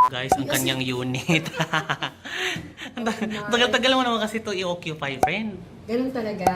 Guys, ang kanyang unit. Ang tagal-tagal mo naman kasi ito i-occupy, friend. Ganun talaga.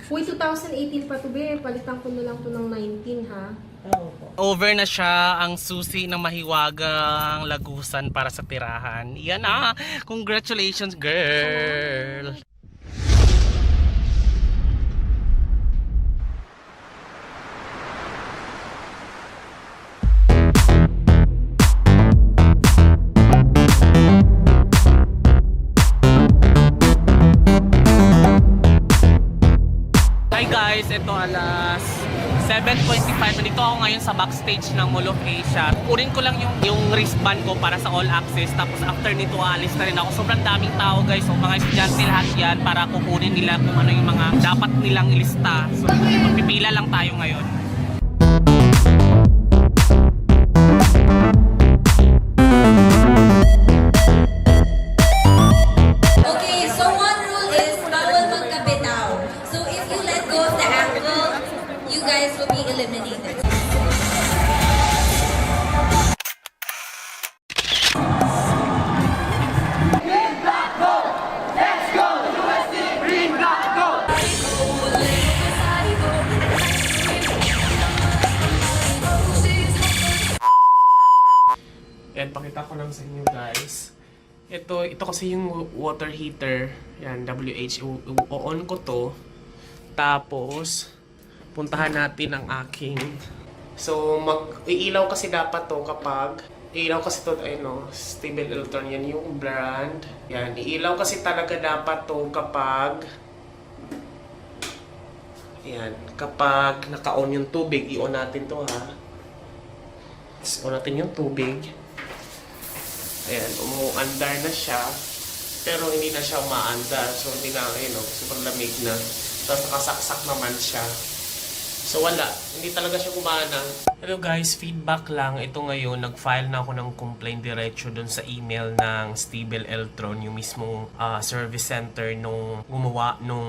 Uy, 2018 pa to, be. Palitan ko na lang to ng 19, ha? Over na siya ang susi ng mahiwagang lagusan para sa tirahan. Yan na! Congratulations, girl! Hi guys, ito alas 7:25. Nandito ako ngayon sa backstage ng Mall of Asia. Kunin ko lang yung wristband ko para sa all access. Tapos after nito, alis na rin ako. Sobrang daming tao guys. So mga estudyante lahat yan para kukunin nila kung ano yung mga dapat nilang ilista. So magpipila lang tayo ngayon. Okay, so one rule is bawal magkabitaw. So if you let go of the angle, you guys will be eliminated. Yan, pakita ko lang sa inyo guys. Ito kasi yung water heater. Yan, on ko to. Tapos, puntahan natin ang aking. So, iilaw kasi dapat to kapag, iilaw kasi to, Stable Electron, yan yung brand. Yan, iilaw kasi talaga dapat to kapag, yan, kapag naka-on yung tubig, i-on natin to ha. On natin yung tubig. Ayan, umuandar na siya. Pero hindi na siya umaandar. So, hindi na, sobrang lamig na. Tapos nakasaksak naman siya. So, wala. Hindi talaga siya kumana. Hello guys, feedback lang. Ito ngayon, nag-file na ako ng complaint diretso dun sa email ng Stable Electron, yung mismong service center nung gumawa nung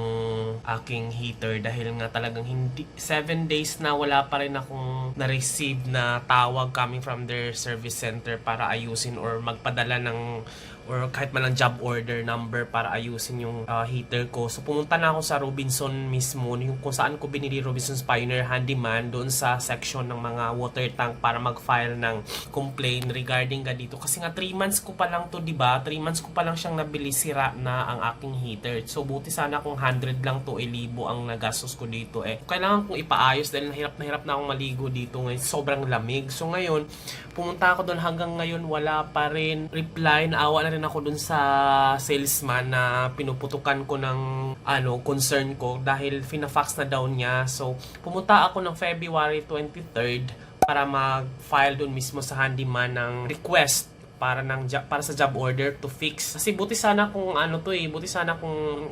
aking heater. Dahil nga talagang 7 days na wala pa rin akong na-receive na tawag coming from their service center para ayusin or magpadala ng or kahit man lang job order number para ayusin yung heater ko. So pumunta na ako sa Robinson mismo, yung kung saan ko binili Robinson's Pioneer Handyman, doon sa section ng mga water tank para mag-file ng complaint regarding dito. Kasi nga 3 months ko pa lang to, di ba? 3 months ko pa lang siyang nabili, sira na ang aking heater. So buti sana kung 100 lang to, 1,000 ang nagastos ko dito. Kailangan kong ipaayos dahil na hirap na akong maligo dito ngayon. Sobrang lamig. So ngayon, pumunta ako doon, hanggang ngayon wala pa rin reply. Naawa na rin ako doon sa salesman na pinuputukan ko ng concern ko dahil fina-fax na daw niya. So pumunta ako ng February 23rd para mag-file doon mismo sa handyman ng request para sa job order to fix. Kasi buti sana kung buti sana kung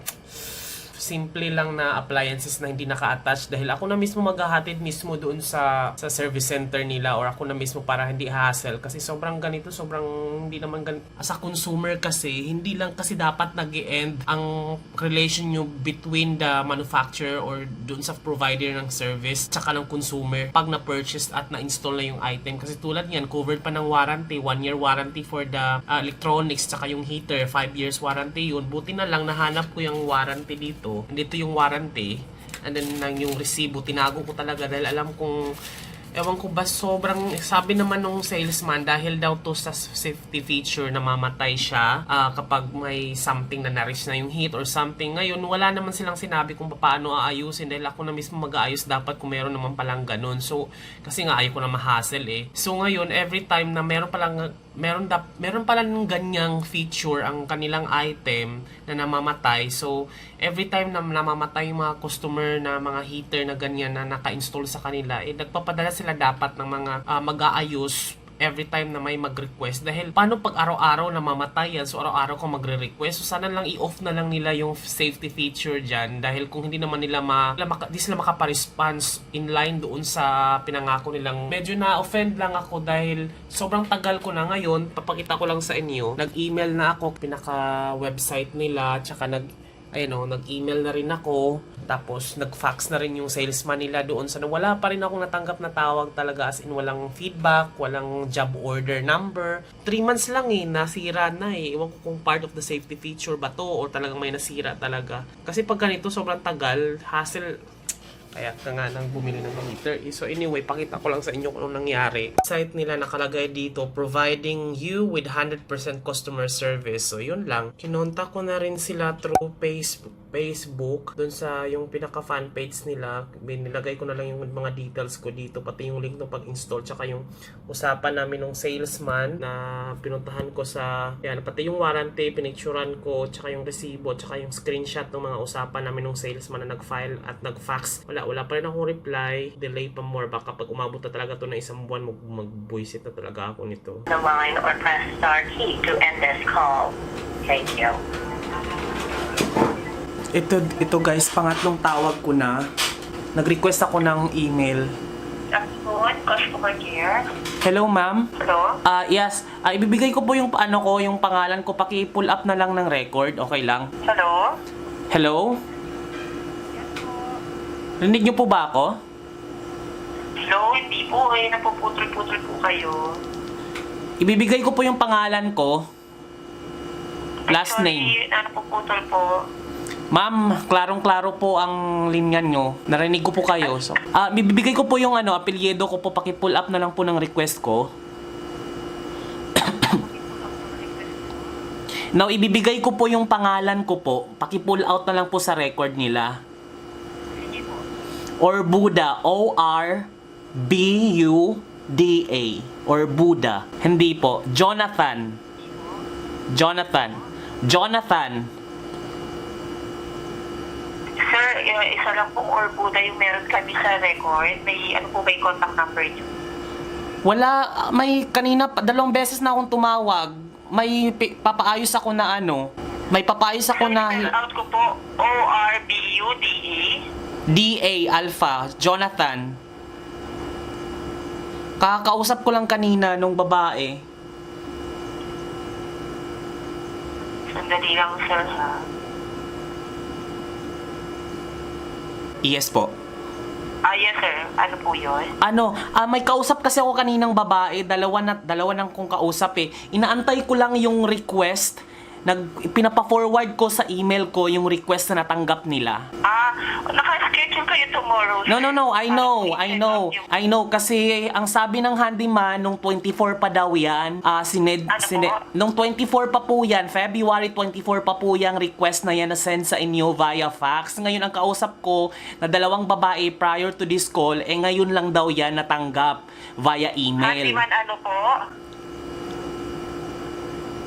simple lang na appliances na hindi naka-attach, dahil ako na mismo maghahatid mismo doon sa service center nila, or ako na mismo para hindi hassle. Kasi sobrang ganito, sobrang hindi naman ganito. As a consumer kasi, hindi lang kasi dapat nag-e-end ang relation nyo between the manufacturer or doon sa provider ng service tsaka ng consumer pag na-purchase at na-install na yung item. Kasi tulad yan, covered pa ng warranty, 1-year warranty for the electronics tsaka yung heater, 5 years warranty yun. Buti na lang nahanap ko yung warranty dito. Dito yung warranty, and then yung resibo, tinago ko talaga dahil alam kong, ewan ko ba, sobrang, sabi naman nung salesman, dahil daw to sa safety feature na mamatay siya kapag may something na na-reach na yung heat or something. Ngayon, wala naman silang sinabi kung paano aayusin dahil ako na mismo mag-aayos dapat kung meron naman palang ganun. So, kasi nga ayaw ko na ma-hassle So ngayon, every time na meron palang ganyang feature ang kanilang item na namamatay. So, every time na namamatay yung mga customer na mga heater na ganyan na naka-install sa kanila, nagpapadala sila dapat ng mga mag-aayos every time na may mag-request. Dahil paano pag araw-araw namamatay yan, so araw-araw ko magre-request, so sana lang i-off na lang nila yung safety feature dyan, dahil kung hindi naman nila di sila makapa-response in line doon sa pinangako nilang. Medyo na-offend lang ako dahil sobrang tagal ko na ngayon. Papakita ko lang sa inyo, nag-email na ako, pinaka-website nila, tsaka Ayun o, nag-email na rin ako. Tapos, nag-fax na rin yung salesman nila doon. So, wala pa rin akong natanggap na tawag talaga. As in, walang feedback, walang job order number. 3 months lang nasira na Ewan ko kung part of the safety feature ba to or talagang may nasira talaga. Kasi pag ganito, sobrang tagal, hassle. Kaya ka nga nang bumili ng heater. So anyway, pakita ko lang sa inyo kung anong nangyari. Site nila nakalagay dito, providing you with 100% customer service. So yun lang. Kinontak ko na rin sila through Facebook. Dun sa yung pinaka-fan page nila, binilagay ko na lang yung mga details ko dito. Pati yung link ng pag-install. Tsaka yung usapan namin ng salesman na pinuntahan ko sa... Yan, pati yung warranty, pinicturan ko. Tsaka yung resibo. Tsaka yung screenshot ng mga usapan namin ng salesman na nag-file at nag-fax. Wala pa rin akong reply. Delay pa more. Baka pag umabot na talaga to na isang buwan, mag-buisit na talaga ako nito. The line or press star key to end this call. Thank you. Ito guys, pangatlong tawag ko na. Nag-request ako ng email. Afternoon, customer care. Hello ma'am. Hello? Yes. Ibibigay ko po yung yung pangalan ko. Paki-pull up na lang ng record. Okay lang. Hello? Hello? Rinig niyo po ba ako? Hello, hindi po. Napuputol-putol po kayo. Ibibigay ko po yung pangalan ko. Last name. Sorry, napuputol po. Ma'am, klarong-klaro po ang linya nyo. Narinig ko po kayo. So, bibigay ko po yung apelyido ko po. Paki-pull up na lang po ng request ko. Now, ibibigay ko po yung pangalan ko po. Paki-pull out na lang po sa record nila. Or Buddha. O-R-B-U-D-A. Or Buddha. Hindi po. Jonathan. Sir, isa lang pong Orbuda yung meron kami sa record. May ano po ba yung contact number niyo? Wala. May kanina, 2 beses na akong tumawag. May papaayos ako na May papaayos ako na... Spell out ko po. O-R-B-U-D-A. D.A. Alpha, Jonathan. Kakausap ko lang kanina nung babae. Sandali lang, sir, ha? Yes po. Yes, sir. Ano po yun? May kausap kasi ako kaninang babae. Dalawa nang kong kausap Inaantay ko lang yung request. Pinapa-forward ko sa email ko yung request na natanggap nila. Naka-schedule kayo tomorrow, sir. No. I know. Kasi ang sabi ng handyman, nung 24 pa daw yan, nung 24 pa po yan, February 24 pa po yung request na yan na send sa inyo via fax. Ngayon ang kausap ko na 2 babae prior to this call, ngayon lang daw yan natanggap via email. Handyman ano po?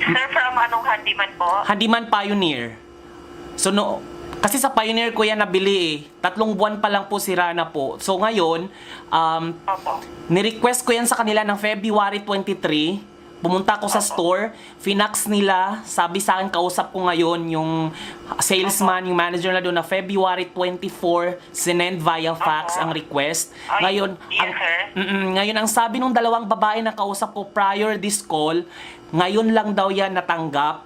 Sir, from anong handyman po? Handyman Pioneer. So kasi sa Pioneer ko yan nabili 3 buwan pa lang po sira na po. So ngayon, Opo. ni-request ko yan sa kanila ng February 23. Pumunta ako sa store, finax nila, sabi sa akin, kausap ko ngayon yung salesman, yung manager na doon na February 24, sinend via fax ang request. Ngayon, Yes, sir. ngayon ang sabi ng 2 babae na kausap ko prior this call, ngayon lang daw yan natanggap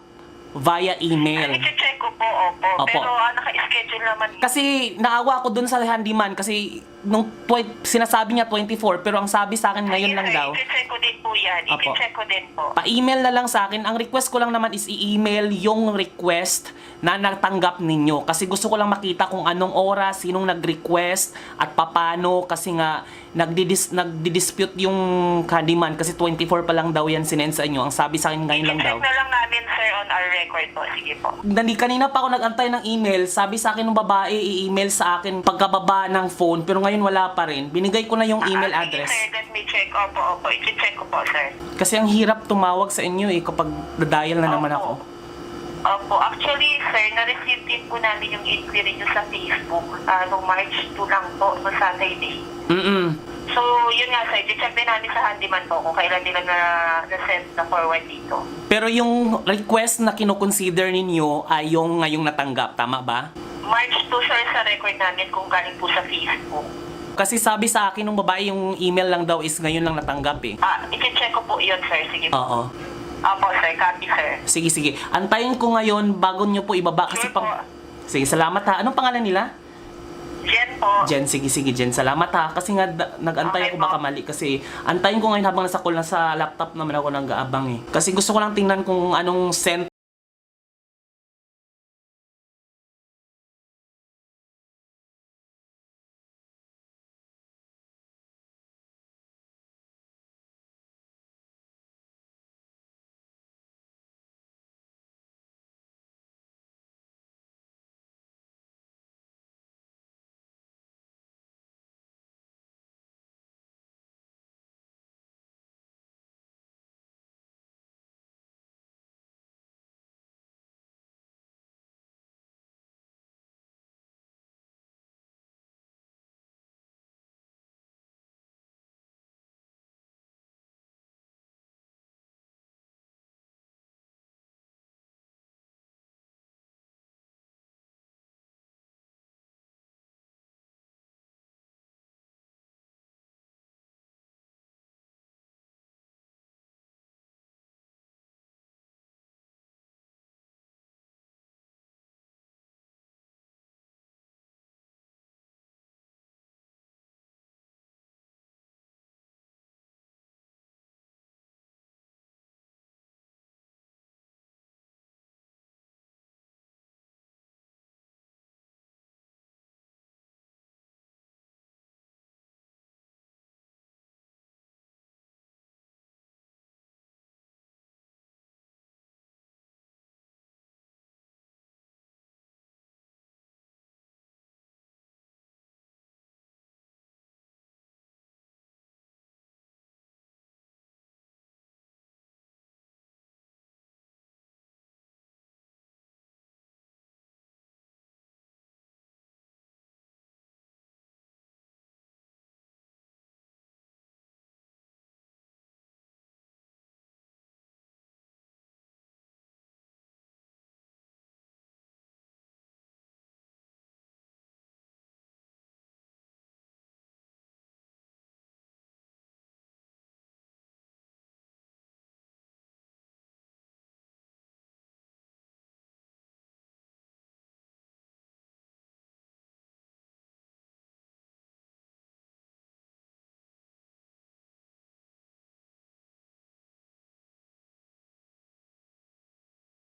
via email. I-check ko po, opo. Pero naka-schedule naman. Kasi naawa ako dun sa handyman kasi nung sinasabi niya 24 pero ang sabi sa akin ngayon lang daw. I-check ko din po yan. Opo. I-check ko din po. Pa-email na lang sa akin. Ang request ko lang naman is i-email yung request na natanggap ninyo. Kasi gusto ko lang makita kung anong oras, sinong nag-request at papano kasi nga nagdi-dispute yung handyman kasi 24 pa lang daw yan sinend sa inyo. Ang sabi sa akin ngayon lang daw. I-check na lang namin, sir, on our record po. Sige po. Kanina pa ako nag-antay ng email. Sabi sa akin ng babae, i-email sa akin pagkababa ng phone. Pero ngayon wala pa rin. Binigay ko na yung email address. Sir, let me check. Opo. I-check ko po, sir. Kasi ang hirap tumawag sa inyo kapag dadial na naman ako. Opo. Actually, sir, na-receive din po namin yung inquiry nyo sa Facebook. Noong March 2 lang po, no Saturday. So, yun nga, sir. I-check din namin sa handyman po kung kailan nila na-send na forward dito. Pero yung request na kinoconsider ninyo ay yung ngayong natanggap. Tama ba? March 2, sir, sa record namin kung galing po sa Facebook. Kasi sabi sa akin ng babae, yung email lang daw is ngayon lang natanggap I-check ko po yun, sir. Sige po. Oo. Opo, sir. Copy, sir. Sige. Antayin ko ngayon bago nyo po ibaba kasi Sure po. Sige, salamat ha. Anong pangalan nila? Jen po. Jen, sige, Jen. Salamat ha. Kasi nga, nag-antay Okay ako baka mali. Kasi, antayin ko ngayon habang nasa call na sa laptop naman ako nang gaabang eh. Kasi gusto ko lang tingnan kung anong scent